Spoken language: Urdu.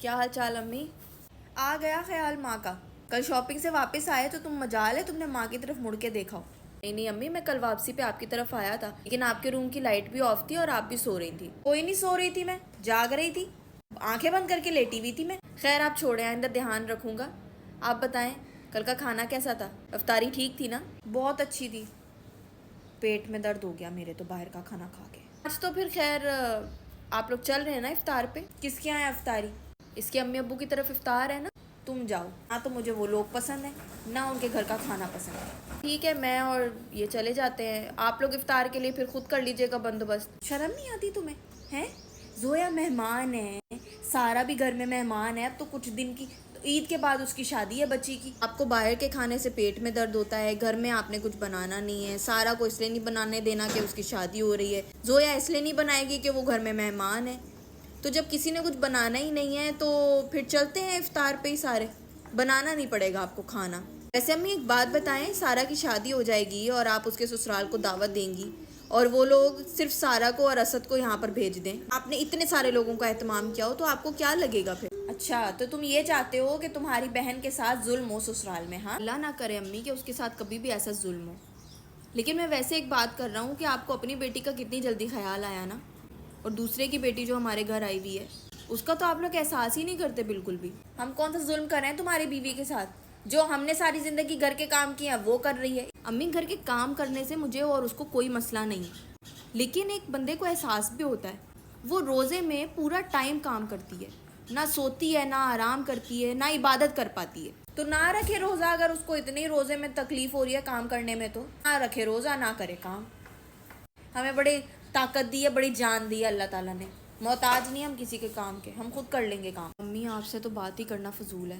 کیا حال چال امی؟ آ گیا خیال ماں کا؟ کل شاپنگ سے واپس آئے تو تم مجال ہے تم نے ماں کی طرف مڑ کے دیکھا ہو؟ نہیں نہیں امی، میں کل واپسی پہ آپ کی طرف آیا تھا، لیکن آپ کے روم کی لائٹ بھی آف تھی اور آپ بھی سو رہی تھی۔ کوئی نہیں سو رہی تھی، میں جاگ رہی تھی، آنکھیں بند کر کے لیٹی ہوئی تھی میں۔ خیر آپ چھوڑیں، آئندہ دھیان رکھوں گا۔ آپ بتائیں کل کا کھانا کیسا تھا؟ افطاری ٹھیک تھی نا؟ بہت اچھی تھی۔ پیٹ میں درد ہو گیا میرے تو باہر کا کھانا کھا کے۔ آج تو پھر خیر آپ لوگ چل رہے ہیں نا افطار پہ؟ کس کے یہاں افطاری؟ اس کے امی ابو کی طرف افطار ہے نا؟ تم جاؤ، نہ تو مجھے وہ لوگ پسند ہیں نہ ان کے گھر کا کھانا پسند ہے۔ ٹھیک ہے، میں اور یہ چلے جاتے ہیں، آپ لوگ افطار کے لیے پھر خود کر لیجئے گا بندوبست۔ شرم نہیں آتی تمہیں ہیں؟ زویا مہمان ہے، سارا بھی گھر میں مہمان ہے، اب تو کچھ دن کی عید کے بعد اس کی شادی ہے بچی کی۔ آپ کو باہر کے کھانے سے پیٹ میں درد ہوتا ہے، گھر میں آپ نے کچھ بنانا نہیں ہے، سارا کو اس لیے نہیں بنانے دینا کہ اس کی شادی ہو رہی ہے، زویا اس لیے نہیں بنائے گی کہ وہ گھر میں مہمان ہے۔ تو جب کسی نے کچھ بنانا ہی نہیں ہے تو پھر چلتے ہیں افطار پہ ہی سارے، بنانا نہیں پڑے گا آپ کو کھانا۔ ویسے امی ایک بات بتائیں، سارا کی شادی ہو جائے گی اور آپ اس کے سسرال کو دعوت دیں گی اور وہ لوگ صرف سارا کو اور اسد کو یہاں پر بھیج دیں، آپ نے اتنے سارے لوگوں کا اہتمام کیا ہو تو آپ کو کیا لگے گا پھر؟ اچھا تو تم یہ چاہتے ہو کہ تمہاری بہن کے ساتھ ظلم ہو سسرال میں؟ ہاں اللہ نہ کرے امی کہ اس کے ساتھ کبھی بھی ایسا ظلم ہو، لیکن میں ویسے ایک بات کر رہا ہوں کہ آپ کو اپنی بیٹی کا کتنی جلدی خیال آیا نا، اور دوسرے کی بیٹی جو ہمارے گھر آئی ہوئی ہے اس کا تو آپ لوگ احساس ہی نہیں کرتے بالکل بھی۔ ہم کون سا ظلم کر رہے ہیں تمہاری بیوی کے ساتھ؟ جو ہم نے ساری زندگی گھر کے کام کیے ہیں وہ کر رہی ہے۔ امی گھر کے کام کرنے سے مجھے اور اس کو کوئی مسئلہ نہیں ہے، لیکن ایک بندے کو احساس بھی ہوتا ہے، وہ روزے میں پورا ٹائم کام کرتی ہے، نہ سوتی ہے، نہ آرام کرتی ہے، نہ عبادت کر پاتی ہے۔ تو نہ رکھے روزہ، اگر اس کو اتنی روزے میں تکلیف ہو رہی ہے کام کرنے میں تو نہ رکھے روزہ، نہ کرے کام۔ ہمیں بڑی طاقت دی ہے، بڑی جان دی ہے اللہ تعالیٰ نے، محتاج نہیں ہم کسی کے کام کے، ہم خود کر لیں گے کام۔ امی آپ سے تو بات ہی کرنا فضول ہے۔